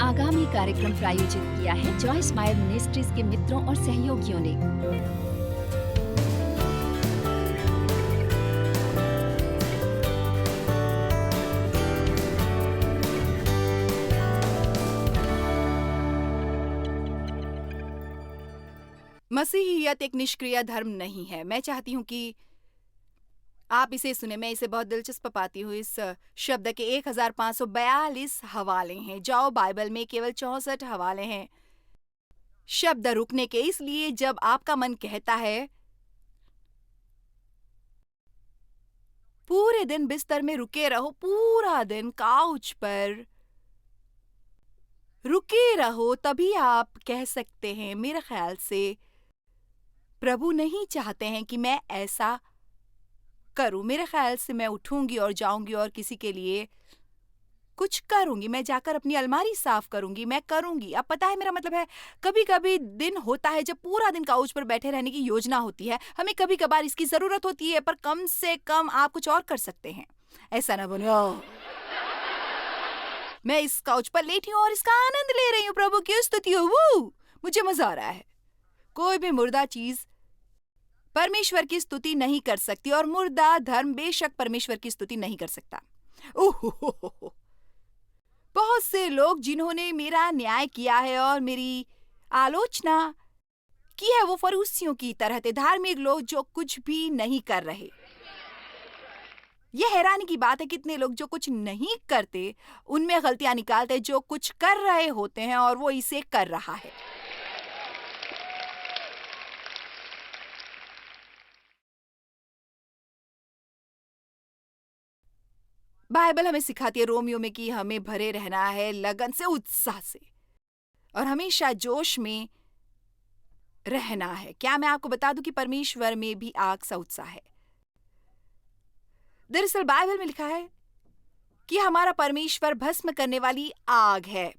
आगामी कार्यक्रम प्रायोजित किया है जॉय स्माइल मिनिस्ट्रीज के मित्रों और सहयोगियों ने। मसीहियत एक निष्क्रिय धर्म नहीं है। मैं चाहती हूँ कि आप इसे सुने। मैं इसे बहुत दिलचस्प पाती हूँ। इस शब्द के 1542 हवाले हैं। जाओ बाइबल में केवल 64 हवाले हैं शब्द रुकने के। इसलिए जब आपका मन कहता है पूरे दिन बिस्तर में रुके रहो, पूरा दिन काउच पर रुके रहो, तभी आप कह सकते हैं मेरे ख्याल से प्रभु नहीं चाहते हैं कि मैं ऐसा करूं। मेरे ख्याल से मैं उठूंगी और जाऊंगी और किसी के लिए कुछ करूंगी। मैं जाकर अपनी अलमारी साफ करूंगी, मैं करूंगी। अब पता है मेरा मतलब है, कभी कभी दिन होता है जब पूरा दिन काउच पर बैठे रहने की योजना होती है। हमें कभी कभार इसकी जरूरत होती है, पर कम से कम आप कुछ और कर सकते हैं। ऐसा ना बने मैं इस काउच पर लेटी हूं और इसका आनंद ले रही हूँ, प्रभु की स्तुति हो, वो मुझे मजा आ रहा है। कोई भी मुर्दा चीज परमेश्वर की स्तुति नहीं कर सकती और मुर्दा धर्म बेशक परमेश्वर की स्तुति नहीं कर सकता। ओह, बहुत से लोग जिन्होंने मेरा न्याय किया है और मेरी आलोचना की है, वो फरीसियों की तरह थे, धार्मिक लोग जो कुछ भी नहीं कर रहे। यह हैरानी की बात है, कितने लोग जो कुछ नहीं करते उनमें गलतियां निकालते, जो कुछ कर रहे होते हैं और वो इसे कर रहा है। बाइबल हमें सिखाती है रोमियो में कि हमें भरे रहना है लगन से, उत्साह से, और हमेशा जोश में रहना है। क्या मैं आपको बता दूं कि परमेश्वर में भी आग सा उत्साह है। दरअसल बाइबल में लिखा है कि हमारा परमेश्वर भस्म करने वाली आग है।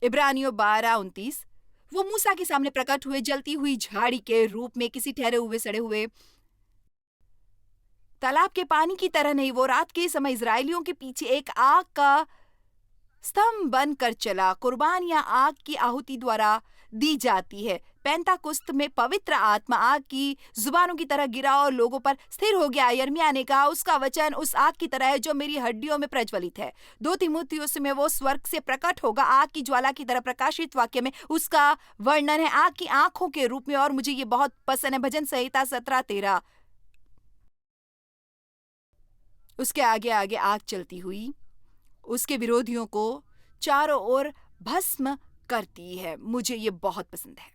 इब्रानियों 12:29। वो मूसा के सामने प्रकट हुए जलती हुई झाड़ी के रूप में, किसी ठहरे हुए सड़े हुए तालाब के पानी की तरह नहीं। वो रात के समय इजरायलियों के पीछे एक आग का स्तंभ बनकर चला। कुर्बानियां आग की आहुति द्वारा दी जाती है। पेंताकुस्त में पवित्र आत्मा आग की जुबानों की तरह गिरा और लोगों पर स्थिर हो गया। यिर्मयाह ने कहा, उसका वचन उस आग की तरह है जो मेरी हड्डियों में प्रज्वलित है। 2 तीमुथियुस में वो स्वर्ग से प्रकट होगा, आग की ज्वाला की तरह। प्रकाशित वाक्य में उसका वर्णन है आग की आंखों के रूप में, और मुझे ये बहुत पसंद है। भजन संहिता 17:13। उसके आगे आगे आग चलती हुई उसके विरोधियों को चारों ओर भस्म करती है। मुझे ये बहुत पसंद है।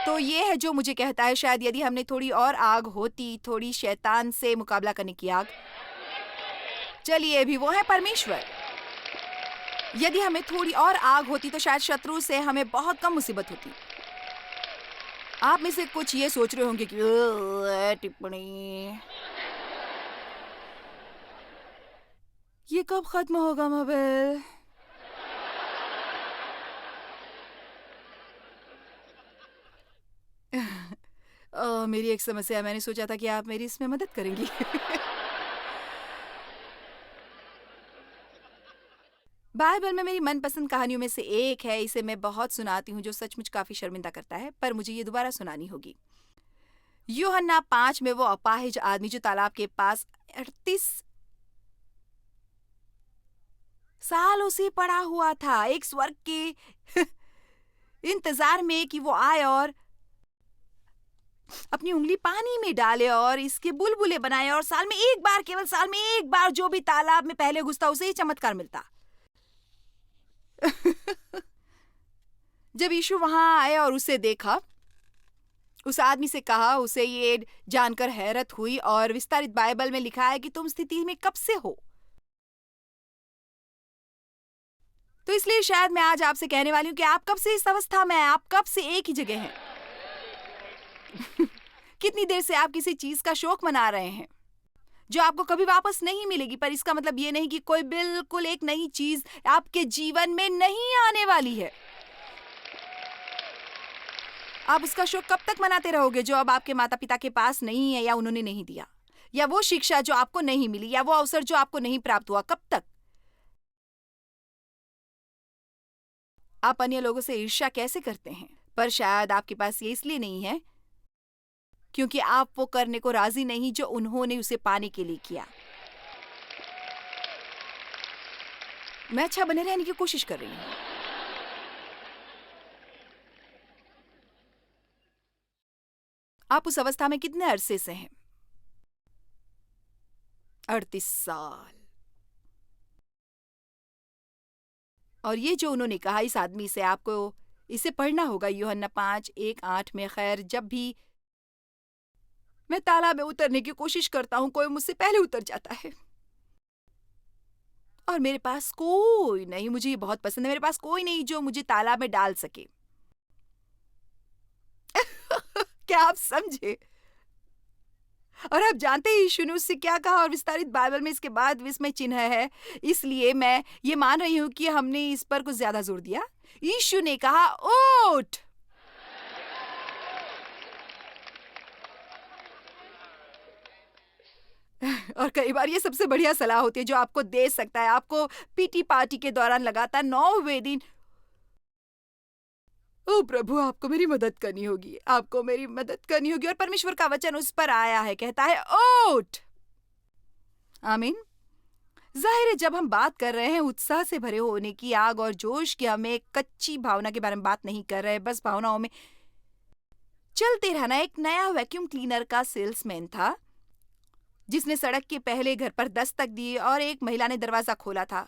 तो ये है जो मुझे कहता है, शायद यदि हमने थोड़ी और आग होती, थोड़ी शैतान से मुकाबला करने की आग, चलिए भी वो है परमेश्वर। यदि हमें थोड़ी और आग होती तो शायद शत्रु से हमें बहुत कम मुसीबत होती। आप में से कुछ ये सोच रहे होंगे कि टिप्पणी ये कब खत्म होगा मोबाइल? मेरी एक समस्या है, मैंने सोचा था कि आप मेरी इसमें मदद करेंगी। बाइबल में मेरी मनपसंद कहानियों में से एक है। इसे मैं बहुत सुनाती हूँ, जो सचमुच काफी शर्मिंदा करता है, पर मुझे ये दोबारा सुनानी होगी। यूहन्ना 5 में वो अपाहिज आदमी जो तालाब के पास 38 सालों से पड़ा हुआ था, एक स्वर्ग के इंतजार में कि वो आए और अपनी उंगली पानी में डाले और इसके बुलबुले बनाए, और साल में एक बार, केवल साल में एक बार, जो भी तालाब में पहले घुसता उसे ही चमत्कार मिलता। जब यीशु वहां आए और उसे देखा, उस आदमी से कहा, उसे ये जानकर हैरत हुई, और विस्तारित बाइबल में लिखा है कि तुम स्थिति में कब से हो। तो इसलिए शायद मैं आज आपसे कहने वाली हूं कि आप कब से इस अवस्था में हैं, आप कब से एक ही जगह हैं। कितनी देर से आप किसी चीज का शौक मना रहे हैं जो आपको कभी वापस नहीं मिलेगी, पर इसका मतलब ये नहीं कि कोई बिल्कुल एक नई चीज आपके जीवन में नहीं आने वाली है। आप उसका शौक कब तक मनाते रहोगे जो अब आपके माता पिता के पास नहीं है, या उन्होंने नहीं दिया, या वो शिक्षा जो आपको नहीं मिली, या वो अवसर जो आपको नहीं प्राप्त हुआ? कब तक? आप अन्य लोगों से ईर्ष्या कैसे करते हैं? पर शायद आपके पास ये इसलिए नहीं है क्योंकि आप वो करने को राजी नहीं जो उन्होंने उसे पाने के लिए किया। मैं अच्छा बने रहने की कोशिश कर रही हूँ। आप उस अवस्था में कितने अरसे से हैं? 38 साल। और ये जो उन्होंने कहा इस आदमी से, आपको इसे पढ़ना होगा, यूहन्ना 5:1-8 में। खैर, जब भी मैं तालाब में उतरने की कोशिश करता हूँ, कोई मुझसे पहले उतर जाता है और मेरे पास कोई नहीं, मुझे ये बहुत पसंद है, मेरे पास कोई नहीं जो मुझे तालाब में डाल सके। क्या आप समझे? और आप जानते हैं यीशु ने उससे क्या कहा, और विस्तारित बाइबल में इसके बाद विस्मय चिन्ह है। इसलिए मैं ये मान रही हूँ कि हमने इस पर कुछ ज्यादा जोर दिया। यीशु ने कहा, उठ। और कई बार ये सबसे बढ़िया सलाह होती है जो आपको दे सकता है। आपको पीटी पार्टी के दौरान लगातार 9वें दिन, ओ प्रभु, आपको मेरी मदद करनी होगी, आपको मेरी मदद करनी होगी, और परमेश्वर का वचन उस पर आया है, कहता है उठ। आमीन। जाहिर है, जब हम बात कर रहे हैं उत्साह से भरे होने की, आग और जोश की, हम एक कच्ची भावना के बारे में बात नहीं कर रहे, बस भावनाओं में चलते रहना। एक नया वैक्यूम क्लीनर का सेल्समैन था जिसने सड़क के पहले घर पर दस्तक दी और एक महिला ने दरवाजा खोला था।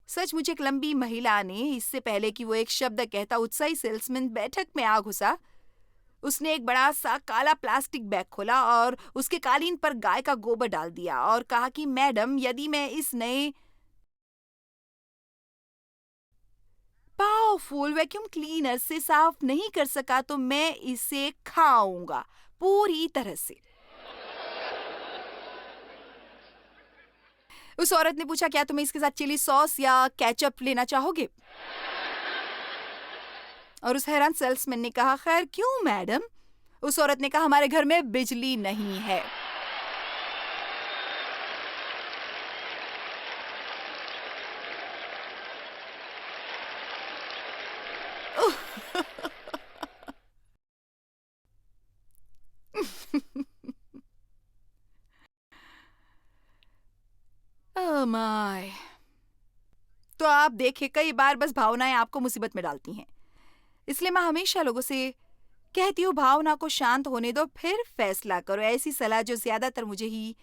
सचमुच एक लंबी महिला ने, इससे पहले कि वो एक शब्द कहता, उत्साही सेल्समैन बैठक में आ घुसा। उसने एक बड़ा सा काला प्लास्टिक बैग खोला और उसके कालीन पर गाय का गोबर डाल दिया और कहा कि मैडम, यदि मैं इस नए पावरफुल वैक्यूम क्लीनर से साफ नहीं कर सका तो मैं इसे खाऊंगा पूरी तरह से। उस औरत ने पूछा, क्या तुम्हें इसके साथ चिली सॉस या केचप लेना चाहोगे? और उस हैरान सेल्समैन ने कहा, खैर क्यों मैडम? उस औरत ने कहा, हमारे घर में बिजली नहीं है। Oh my. तो आप देखें, कई बार बस भावनाएं आपको मुसीबत में डालती हैं। इसलिए मैं हमेशा लोगों से कहती हूँ, भावना को शांत होने दो, फिर फैसला करो। ऐसी सलाह जो ज्यादातर मुझे ही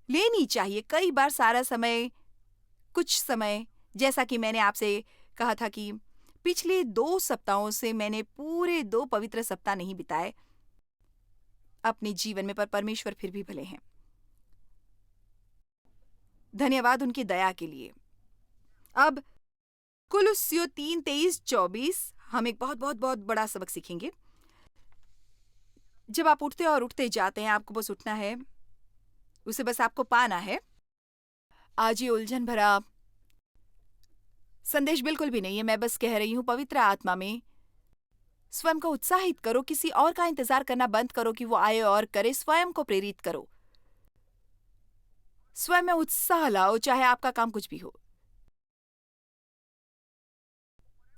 लेनी चाहिए। कई बार सारा समय, कुछ समय, जैसा कि मैंने आपसे कहा था कि पिछले 2 सप्ताहों से मैंने पूरे 2 पवित्र सप्ताह नहीं बिताए अपने जीवन में, पर परमेश्वर फिर भी भले हैं। धन्यवाद उनकी दया के लिए। अब कुलुस्सियों 3:23-24 हम एक बहुत बहुत बहुत बड़ा सबक सीखेंगे। जब आप उठते और उठते जाते हैं, आपको बस उठना है, उसे बस आपको पाना है। आज ये उलझन भरा संदेश बिल्कुल भी नहीं है। मैं बस कह रही हूं, पवित्र आत्मा में स्वयं को उत्साहित करो। किसी और का इंतजार करना बंद करो कि वो आए और करे। स्वयं को प्रेरित करो, स्वयं में उत्साह लाओ, चाहे आपका काम कुछ भी हो।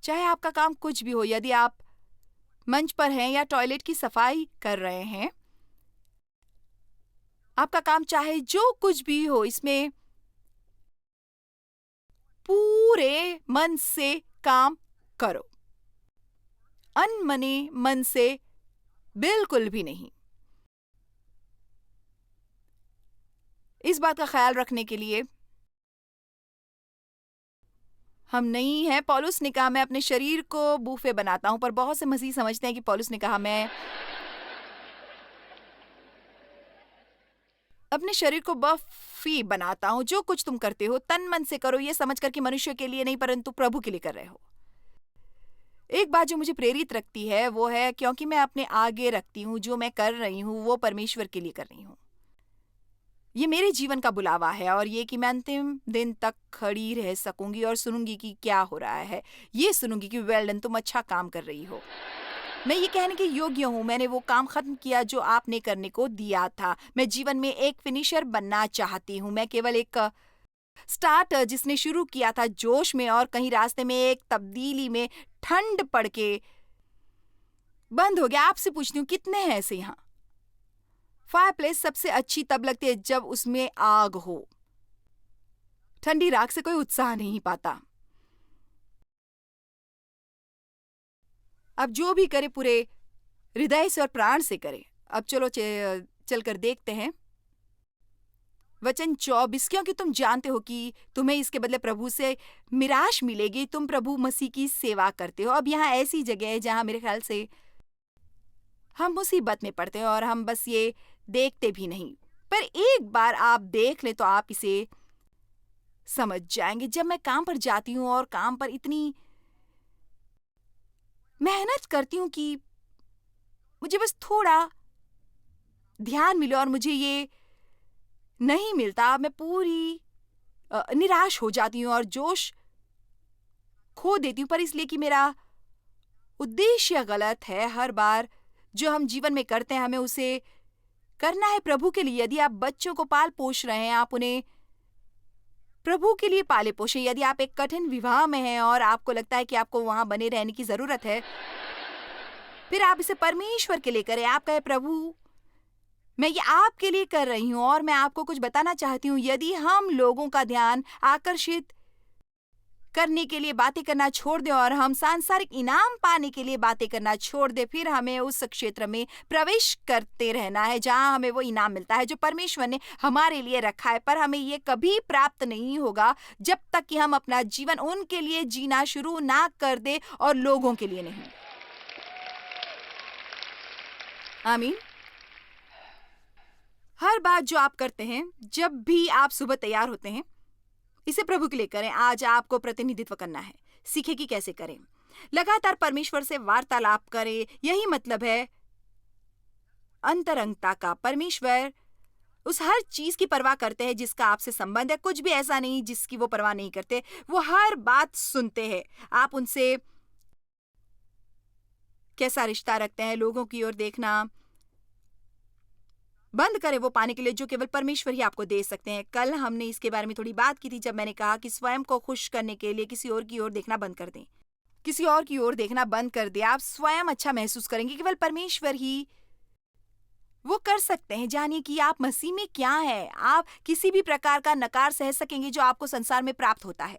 चाहे आपका काम कुछ भी हो, यदि आप मंच पर हैं या टॉयलेट की सफाई कर रहे हैं, आपका काम चाहे जो कुछ भी हो, इसमें पूरे मन से काम करो, अनमने मन से बिल्कुल भी नहीं। इस बात का ख्याल रखने के लिए हम नहीं हैं। पौलुस ने कहा, मैं अपने शरीर को बूफे बनाता हूं, पर बहुत से मसीह समझते हैं कि पौलुस ने कहा, मैं अपने शरीर को बफी बनाता हूं। जो कुछ तुम करते हो तन मन से करो, ये समझकर कि मनुष्य के लिए नहीं परंतु प्रभु के लिए कर रहे हो। एक बात जो मुझे प्रेरित रखती है वो है, क्योंकि मैं अपने आगे रखती हूँ, जो मैं कर रही हूँ वो परमेश्वर के लिए कर रही हूँ। ये मेरे जीवन का बुलावा है, और ये कि मैं अंतिम दिन तक खड़ी रह सकूंगी और सुनूंगी कि क्या हो रहा है। ये सुनूंगी कि वेल डन, तुम अच्छा काम कर रही हो। मैं ये कहने के योग्य हूँ, मैंने वो काम खत्म किया जो आपने करने को दिया था। मैं जीवन में एक फिनिशर बनना चाहती हूँ। मैं केवल एक स्टार्टर जिसने शुरू किया था जोश में और कहीं रास्ते में एक तब्दीली में ठंड पड़ के बंद हो गया। आपसे पूछती हूँ, कितने हैं ऐसे यहाँ? फायरप्लेस सबसे अच्छी तब लगती है जब उसमें आग हो। ठंडी राख से कोई उत्साह नहीं पाता। अब जो भी करे पूरे हृदय से और प्राण से करे। अब चलो चलकर देखते हैं वचन 24, क्योंकि तुम जानते हो कि तुम्हें इसके बदले प्रभु से मिराश मिलेगी। तुम प्रभु मसीह की सेवा करते हो। अब यहाँ ऐसी जगह है जहाँ मेरे ख्याल से हम मुसीबत में पड़ते हैं और हम बस ये देखते भी नहीं, पर एक बार आप देख ले तो आप इसे समझ जाएंगे। जब मैं काम पर जाती हूँ और काम पर इतनी मेहनत करती हूँ कि मुझे बस थोड़ा ध्यान मिले और मुझे ये नहीं मिलता, मैं पूरी निराश हो जाती हूँ और जोश खो देती हूँ। पर इसलिए कि मेरा उद्देश्य गलत है। हर बार जो हम जीवन में करते हैं हमें उसे करना है प्रभु के लिए। यदि आप बच्चों को पाल पोष रहे हैं, आप उन्हें प्रभु के लिए पाले पोषे। यदि आप एक कठिन विवाह में हैं और आपको लगता है कि आपको वहां बने रहने की जरूरत है, फिर आप इसे परमेश्वर के लिए करें। आप कहे, प्रभु मैं ये आपके लिए कर रही हूं। और मैं आपको कुछ बताना चाहती हूँ, यदि हम लोगों का ध्यान आकर्षित करने के लिए बातें करना छोड़ दें और हम सांसारिक इनाम पाने के लिए बातें करना छोड़ दें, फिर हमें उस क्षेत्र में प्रवेश करते रहना है जहां हमें वो इनाम मिलता है जो परमेश्वर ने हमारे लिए रखा है। पर हमें ये कभी प्राप्त नहीं होगा जब तक कि हम अपना जीवन उनके लिए जीना शुरू ना कर दे और लोगों के लिए नहीं। आमीन। हर बात जो आप करते हैं, जब भी आप सुबह तैयार होते हैं, इसे प्रभु के लिए करें। आज आपको प्रतिनिधित्व करना है, सीखें कि कैसे करें। लगातार परमेश्वर से वार्तालाप करें। यही मतलब है अंतरंगता का। परमेश्वर उस हर चीज की परवाह करते हैं जिसका आपसे संबंध है। कुछ भी ऐसा नहीं जिसकी वो परवाह नहीं करते। वो हर बात सुनते हैं। आप उनसे कैसा रिश्ता रखते हैं। लोगों की ओर देखना बंद करें वो पाने के लिए जो केवल परमेश्वर ही आपको दे सकते हैं। कल हमने इसके बारे में थोड़ी बात की थी जब मैंने कहा कि स्वयं को खुश करने के लिए किसी और की ओर देखना बंद कर दें। किसी और की ओर देखना बंद कर दें। आप स्वयं अच्छा महसूस करेंगे। केवल परमेश्वर ही वो कर सकते हैं। जानिए कि आप मसीह में क्या है। आप किसी भी प्रकार का नकार सह सकेंगे जो आपको संसार में प्राप्त होता है।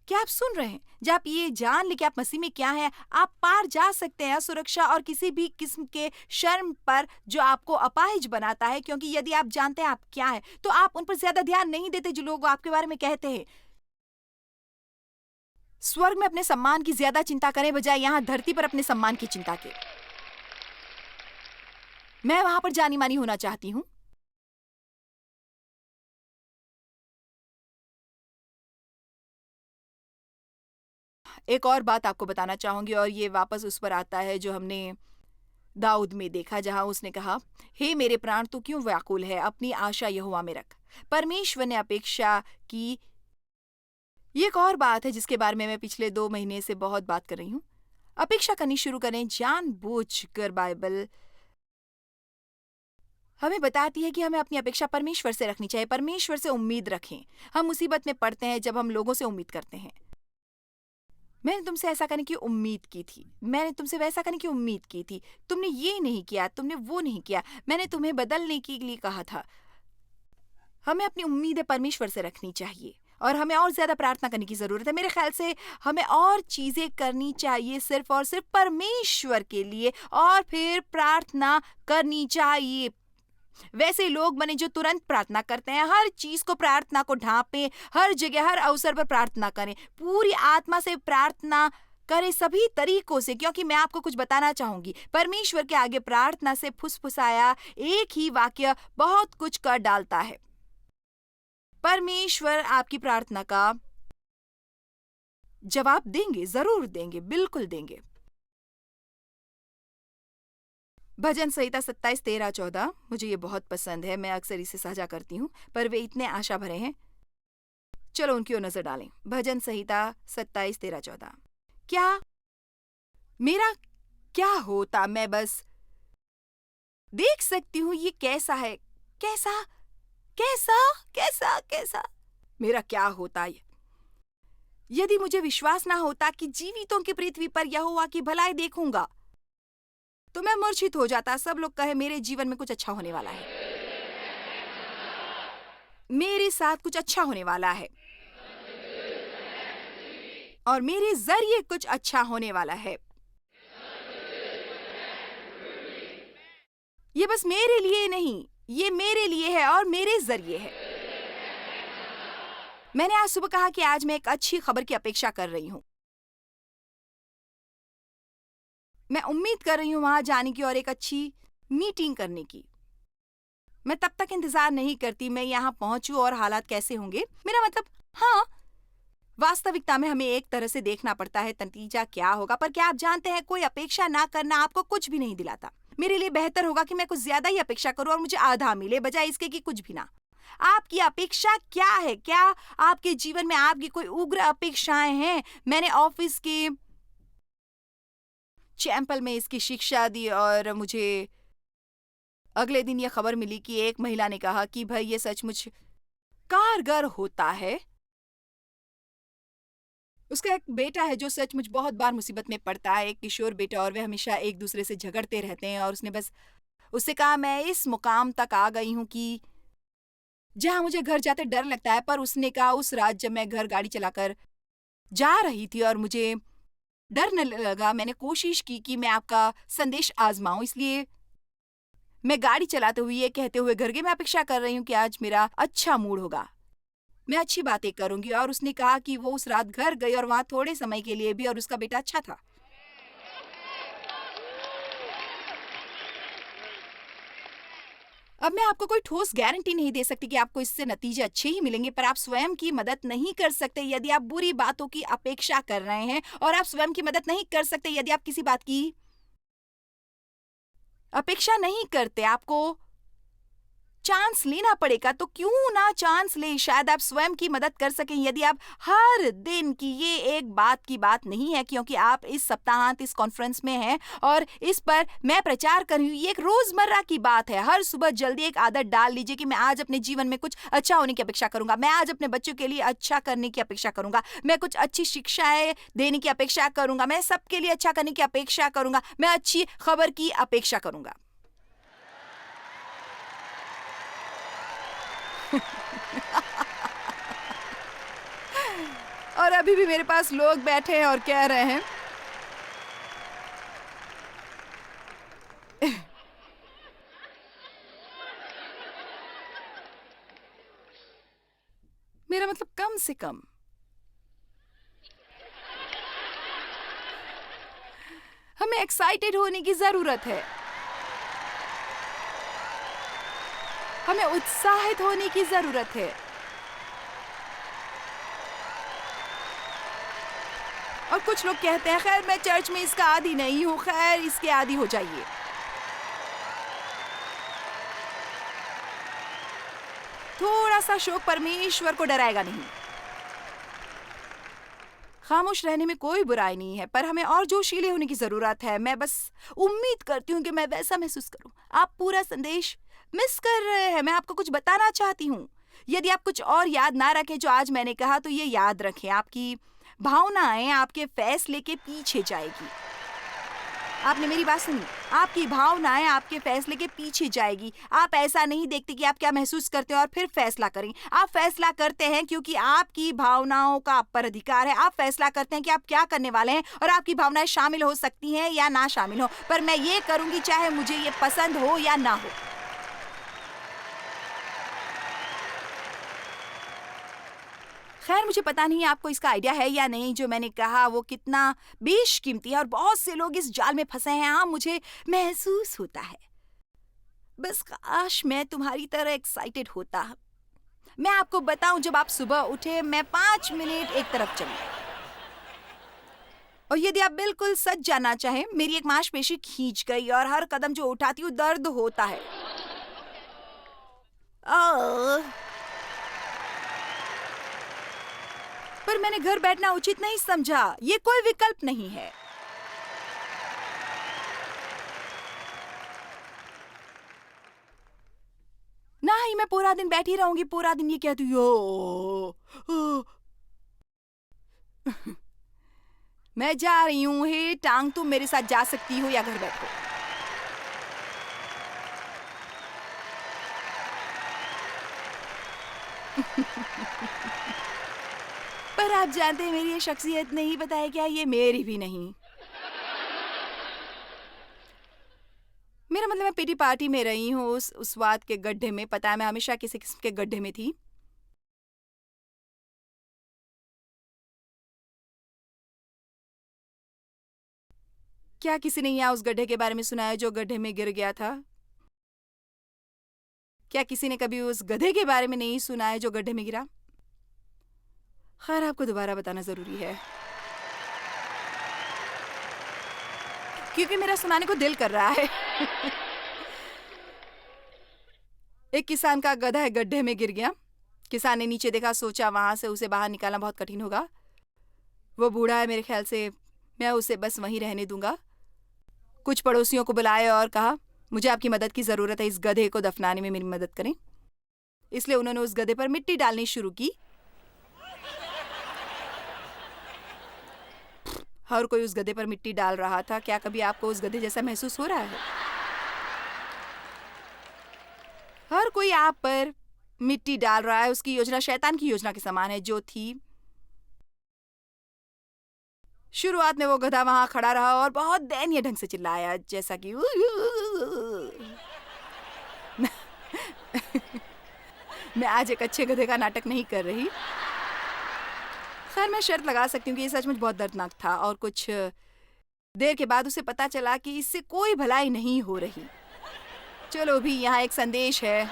क्या आप सुन रहे हैं? जब आप ये जान ले कि आप मसीह में क्या है, आप पार जा सकते हैं सुरक्षा और किसी भी किस्म के शर्म पर जो आपको अपाहिज बनाता है। क्योंकि यदि आप जानते हैं आप क्या है, तो आप उन पर ज्यादा ध्यान नहीं देते जो लोग आपके बारे में कहते हैं। स्वर्ग में अपने सम्मान की ज्यादा चिंता करें बजाय यहाँ धरती पर अपने सम्मान की चिंता के। मैं वहां पर जानी मानी होना चाहती हूँ। एक और बात आपको बताना चाहूंगी और ये वापस उस पर आता है जो हमने दाऊद में देखा, जहां उसने कहा, हे मेरे प्राण तू क्यों व्याकुल है, अपनी आशा यहोवा में रख। परमेश्वर ने अपेक्षा की। ये एक और बात है जिसके बारे में मैं पिछले 2 महीने से बहुत बात कर रही हूँ। अपेक्षा करनी शुरू करें जानबूझकर। बाइबल हमें बताती है कि हमें अपनी अपेक्षा परमेश्वर से रखनी चाहिए। परमेश्वर से उम्मीद रखें। हम मुसीबत में पड़ते हैं जब हम लोगों से उम्मीद करते हैं। मैंने तुमसे ऐसा करने की उम्मीद की थी, मैंने तुमसे वैसा करने की उम्मीद की थी, तुमने ये नहीं किया, तुमने वो नहीं किया, मैंने तुम्हें बदलने के लिए कहा था। हमें अपनी उम्मीदें परमेश्वर से रखनी चाहिए और हमें और ज्यादा प्रार्थना करने की जरूरत है। मेरे ख्याल से हमें और चीजें करनी चाहिए सिर्फ और सिर्फ परमेश्वर के लिए, और फिर प्रार्थना करनी चाहिए। वैसे लोग बने जो तुरंत प्रार्थना करते हैं। हर चीज को प्रार्थना को ढांपें, हर जगह हर अवसर पर प्रार्थना करें, पूरी आत्मा से प्रार्थना करें, सभी तरीकों से। क्योंकि मैं आपको कुछ बताना चाहूंगी, परमेश्वर के आगे प्रार्थना से फुसफुसाया एक ही वाक्य बहुत कुछ कर डालता है। परमेश्वर आपकी प्रार्थना का जवाब देंगे, जरूर देंगे, बिल्कुल देंगे। भजन संहिता 27, 13, 14 मुझे ये बहुत पसंद है। मैं अक्सर इसे साझा करती हूँ, पर वे इतने आशा भरे हैं। चलो उनकी ओर नजर डालें। भजन संहिता 27, 13, 14। क्या मेरा क्या होता, मैं बस देख सकती हूँ ये कैसा है, कैसा कैसा कैसा कैसा? मेरा क्या होता है यदि मुझे विश्वास ना होता कि जीवितों की पृथ्वी पर यहोवा की भलाई देखूंगा, तो मैं मूर्छित हो जाता। सब लोग कहे मेरे जीवन में कुछ अच्छा होने वाला है, मेरे साथ कुछ अच्छा होने वाला है और मेरे जरिए कुछ अच्छा होने वाला है। ये बस मेरे लिए नहीं, ये मेरे लिए है और मेरे जरिए है। मैंने आज सुबह कहा कि आज मैं एक अच्छी खबर की अपेक्षा कर रही हूं। मैं उम्मीद कर रही हूं वहां जाने की और एक अच्छी मीटिंग करने की। मैं तब तक इंतजार नहीं करती मैं यहां पहुंचूं और हालात कैसे होंगे। मेरा मतलब, हाँ, वास्तविकता में हमें एक तरह से देखना पड़ता है नतीजा क्या होगा। पर क्या आप जानते हैं, कोई अपेक्षा ना करना आपको कुछ भी नहीं दिलाता। मेरे लिए बेहतर होगा कि मैं कुछ ज्यादा ही अपेक्षा करूं और मुझे आधा मिले, बजाय इसके कि कुछ भी ना। आपकी अपेक्षा क्या है? क्या आपके जीवन में आपकी कोई उग्र अपेक्षाएं हैं? मैंने ऑफिस के चैंपल में इसकी शिक्षा दी और मुझे अगले दिन यह खबर मिली कि एक महिला ने कहा कि भाई ये सचमुच कारगर होता है। उसका एक बेटा है जो सचमुच बहुत बार मुसीबत में पड़ता है, एक किशोर बेटा, और वे हमेशा एक दूसरे से झगड़ते रहते हैं। और उसने बस उससे कहा मैं इस मुकाम तक आ गई हूं कि जहां मुझे घर जाते डर लगता है। पर उसने कहा उस रात जब मैं घर गाड़ी चलाकर जा रही थी और मुझे डर न लगा, मैंने कोशिश की कि मैं आपका संदेश आजमाऊं। इसलिए मैं गाड़ी चलाते हुए ये कहते हुए घर गई, मैं अपेक्षा कर रही हूँ कि आज मेरा अच्छा मूड होगा, मैं अच्छी बातें करूंगी। और उसने कहा कि वो उस रात घर गई और वहां थोड़े समय के लिए भी, और उसका बेटा अच्छा था। अब मैं आपको कोई ठोस गारंटी नहीं दे सकती कि आपको इससे नतीजे अच्छे ही मिलेंगे, पर आप स्वयं की मदद नहीं कर सकते यदि आप बुरी बातों की अपेक्षा कर रहे हैं, और आप स्वयं की मदद नहीं कर सकते यदि आप किसी बात की अपेक्षा नहीं करते। आपको चांस लेना पड़ेगा, तो क्यों ना चांस ले, शायद आप स्वयं की मदद कर सकें। यदि आप हर दिन की, ये एक बात की बात नहीं है क्योंकि आप इस सप्ताहांत इस कॉन्फ्रेंस में हैं और इस पर मैं प्रचार कर रही हूँ, ये एक रोजमर्रा की बात है। हर सुबह जल्दी एक आदत डाल लीजिए कि मैं आज अपने जीवन में कुछ अच्छा होने की अपेक्षा करूंगा, मैं आज अपने बच्चों के लिए अच्छा करने की अपेक्षा करूंगा, मैं कुछ अच्छी शिक्षाएं देने की अपेक्षा करूंगा, मैं सबके लिए अच्छा करने की अपेक्षा करूंगा, मैं अच्छी खबर की अपेक्षा करूंगा। और अभी भी मेरे पास लोग बैठे हैं और कह रहे हैं मेरा मतलब कम से कम हमें एक्साइटेड होने की जरूरत है, हमें उत्साहित होने की जरूरत है। और कुछ लोग कहते हैं खैर मैं चर्च में इसका आदी नहीं हूं, खैर इसके आदी हो जाइए। थोड़ा सा शोक परमेश्वर को डराएगा नहीं। खामोश रहने में कोई बुराई नहीं है, पर हमें और जोशीले होने की जरूरत है। मैं बस उम्मीद करती हूँ कि मैं वैसा महसूस करूं। आप पूरा संदेश मिस कर रहे हैं। मैं आपको कुछ बताना चाहती हूँ। यदि आप कुछ और याद ना रखें जो आज मैंने कहा, तो ये याद रखें, आपकी भावनाएं आपके फैसले के पीछे जाएगी। आपने मेरी बात सुनी? आपकी भावनाएं आपके फैसले के पीछे जाएगी। आप ऐसा नहीं देखते कि आप क्या महसूस करते हैं और फिर फैसला करें। आप फैसला करते हैं क्योंकि आपकी भावनाओं का आप पर अधिकार है। आप फैसला करते हैं कि आप क्या करने वाले हैं, और आपकी भावनाएं शामिल हो सकती हैं या ना शामिल हो, पर मैं ये करूंगी चाहे मुझे ये पसंद हो या ना हो। खैर मुझे पता नहीं आपको इसका आइडिया है या नहीं, जो मैंने कहा वो कितना बेशकीमती है और बहुत से लोग इस जाल में फंसे हैं। हाँ, मुझे महसूस होता है। बस काश मैं तुम्हारी तरह एक्साइटेड होता। मैं आपको बताऊं, जब आप सुबह उठे मैं 5 मिनट एक तरफ चली, और यदि आप बिल्कुल सच जानना चाहें, मेरी एक मांसपेशी खींच गई और हर कदम जो उठाती हूँ दर्द होता है। पर मैंने घर बैठना उचित नहीं समझा। ये कोई विकल्प नहीं है। ना ही मैं पूरा दिन बैठी रहूंगी, पूरा दिन ये कहती हो मैं जा रही हूँ। हे टांग, तुम मेरे साथ जा सकती हो या घर बैठो। पर आप जानते हैं मेरी ये शख्सियत नहीं, बताया क्या, ये मेरी भी नहीं। मेरा मतलब मैं पिटी पार्टी में रही हूँ, उस बात के गड्ढे में। पता है मैं हमेशा किसी किस्म के गड्ढे में थी। क्या किसी ने यहाँ उस गड्ढे के बारे में सुना है जो गड्ढे में गिर गया था? क्या किसी ने कभी उस गधे के बारे में नहीं सुना है जो गड्ढे में गिरा? खैर, आपको दोबारा बताना जरूरी है क्योंकि मेरा सुनाने को दिल कर रहा है। एक किसान का गधा है गड्ढे में गिर गया। किसान ने नीचे देखा, सोचा वहां से उसे बाहर निकालना बहुत कठिन होगा। वो बूढ़ा है, मेरे ख्याल से मैं उसे बस वहीं रहने दूंगा। कुछ पड़ोसियों को बुलाया और कहा, मुझे आपकी मदद की जरूरत है, इस गधे को दफनाने में मेरी मदद करें। इसलिए उन्होंने उस गधे पर मिट्टी डालनी शुरू की। हर कोई उस गधे पर मिट्टी डाल रहा था। क्या कभी आपको उस गधे जैसा महसूस हो रहा है? हर कोई आप पर मिट्टी डाल रहा है। उसकी योजना शैतान की योजना के समान है, जो थी शुरुआत में वो गधा वहां खड़ा रहा और बहुत दयनीय ढंग से चिल्लाया, जैसा कि मैं आज एक अच्छे गधे का नाटक नहीं कर रही। खैर, मैं शर्त लगा सकती हूँ कि ये सचमुच बहुत दर्दनाक था और कुछ देर के बाद उसे पता चला कि इससे कोई भलाई नहीं हो रही। चलो भी, यहाँ एक संदेश है।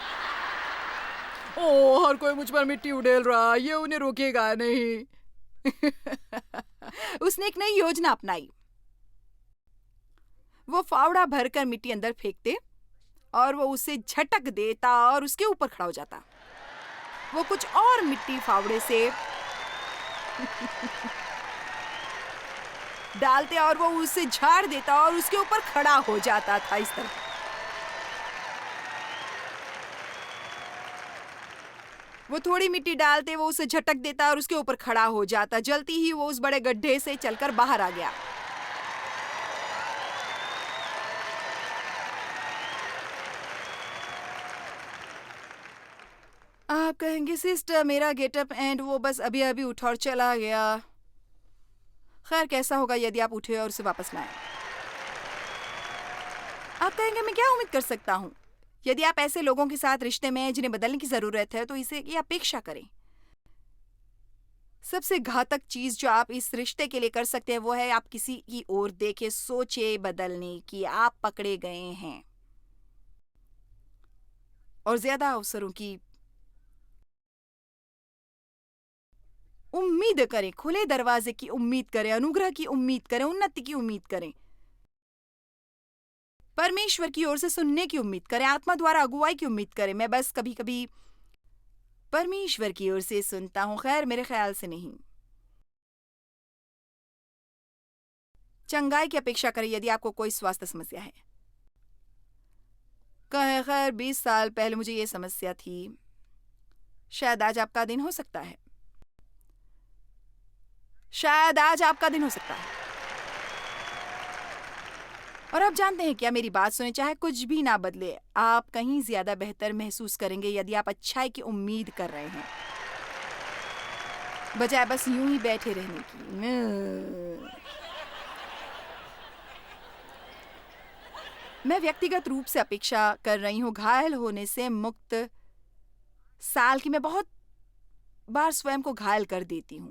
ओ, हर कोई मुझ पर मिट्टी उड़ेल रहा, ये उन्हें रोकेगा नहीं। उसने एक नई योजना अपनाई। वो फावड़ा भरकर मिट्टी अंदर फेंकते और वो उसे झटक देता और उसके ऊपर खड़ा हो जाता। वो कुछ और मिट्टी फावड़े से डालते और वो उसे झाड़ देता और उसके ऊपर खड़ा हो जाता था। इस तरह वो थोड़ी मिट्टी डालते, वो उसे झटक देता और उसके ऊपर खड़ा हो जाता। जल्दी ही वो उस बड़े गड्ढे से चलकर बाहर आ गया। आप कहेंगे, सिस्टर मेरा गेटअप एंड वो बस अभी अभी उठा और चला गया। खैर, कैसा होगा यदि आप उठे और उसे वापस लाएं? आप कहेंगे, मैं क्या उम्मीद कर सकता हूं? यदि आप ऐसे लोगों के साथ रिश्ते में हैं जिन्हें बदलने की जरूरत है, तो इसे ये अपेक्षा करें। सबसे घातक चीज जो आप इस रिश्ते के लिए कर सकते हैं वो है आप किसी की ओर देखें, सोचे बदलने की। आप पकड़े गए हैं और ज्यादा अवसरों की उम्मीद करें, खुले दरवाजे की उम्मीद करें, अनुग्रह की उम्मीद करें, उन्नति की उम्मीद करें, परमेश्वर की ओर से सुनने की उम्मीद करें, आत्मा द्वारा अगुवाई की उम्मीद करें। मैं बस कभी कभी परमेश्वर की ओर से सुनता हूं। खैर, मेरे ख्याल से नहीं। चंगाई की अपेक्षा करें यदि आपको कोई स्वास्थ्य समस्या है। कहे, खैर 20 साल पहले मुझे ये समस्या थी, शायद आज आपका दिन हो सकता है। शायद आज आपका दिन हो सकता है। और आप जानते हैं क्या, मेरी बात सुने, चाहे कुछ भी ना बदले, आप कहीं ज्यादा बेहतर महसूस करेंगे यदि आप अच्छाई की उम्मीद कर रहे हैं, बजाय बस यूं ही बैठे रहने की। मैं व्यक्तिगत रूप से अपेक्षा कर रही हूं घायल होने से मुक्त साल की। मैं बहुत बार स्वयं को घायल कर देती हूं।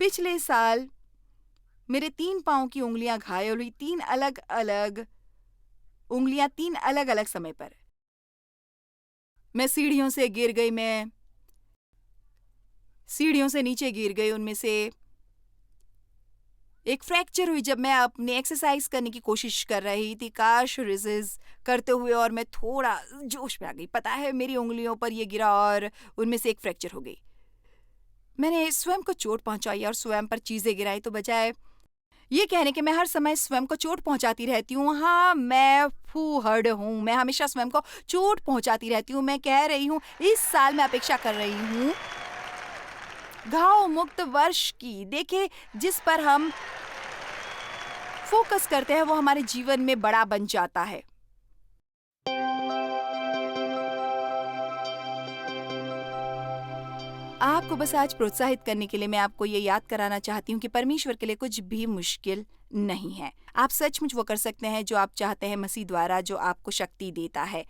पिछले साल मेरे 3 पांव की उंगलियां घायल हुई, 3 अलग अलग उंगलियां, 3 अलग अलग समय पर। मैं सीढ़ियों से गिर गई, मैं सीढ़ियों से नीचे गिर गई। उनमें से एक फ्रैक्चर हुई जब मैं अपने एक्सरसाइज करने की कोशिश कर रही थी, काश रिजेस करते हुए, और मैं थोड़ा जोश में आ गई। पता है, मेरी उंगलियों पर यह गिरा और उनमें से एक फ्रैक्चर हो गई। मैंने स्वयं को चोट पहुंचाई और स्वयं पर चीजें गिराई, तो बजाय ये कहने कि मैं हर समय स्वयं को चोट पहुंचाती रहती हूँ। हाँ, मैं फूहड़ हूँ, मैं हमेशा स्वयं को चोट पहुंचाती रहती हूँ। मैं कह रही हूँ, इस साल मैं अपेक्षा कर रही हूँ घाव मुक्त वर्ष की। देखिए, जिस पर हम फोकस करते हैं वो हमारे जीवन में बड़ा बन जाता है। आपको बस आज प्रोत्साहित करने के लिए मैं आपको ये याद कराना चाहती हूँ कि परमेश्वर के लिए कुछ भी मुश्किल नहीं है। आप सचमुच वो कर सकते हैं जो आप चाहते हैं मसीह द्वारा, जो आपको शक्ति देता है।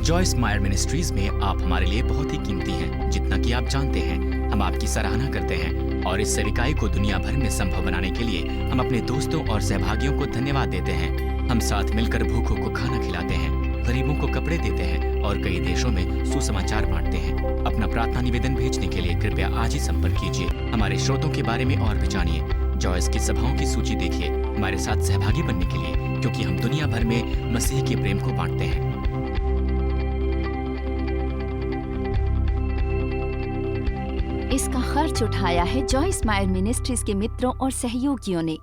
जॉयस मायर मिनिस्ट्रीज में आप हमारे लिए बहुत ही कीमती हैं, जितना कि आप जानते हैं। हम आपकी सराहना करते हैं और इस सेविकाई को दुनिया भर में संभव बनाने के लिए हम अपने दोस्तों और सहभागियों को धन्यवाद देते हैं। हम साथ मिलकर भूखों को खाना खिलाते हैं, गरीबों को कपड़े देते हैं और कई देशों में सुसमाचार बांटते हैं। अपना प्रार्थना निवेदन भेजने के लिए कृपया आज ही संपर्क कीजिए। हमारे स्रोतों के बारे में और भी जानिए। जॉयस की सभाओं की सूची देखिए हमारे साथ सहभागी बनने के लिए, क्योंकि हम दुनिया भर में मसीह के प्रेम को बांटते हैं। इसका खर्च उठाया है जॉयस मायर मिनिस्ट्रीज के मित्रों और सहयोगियों ने।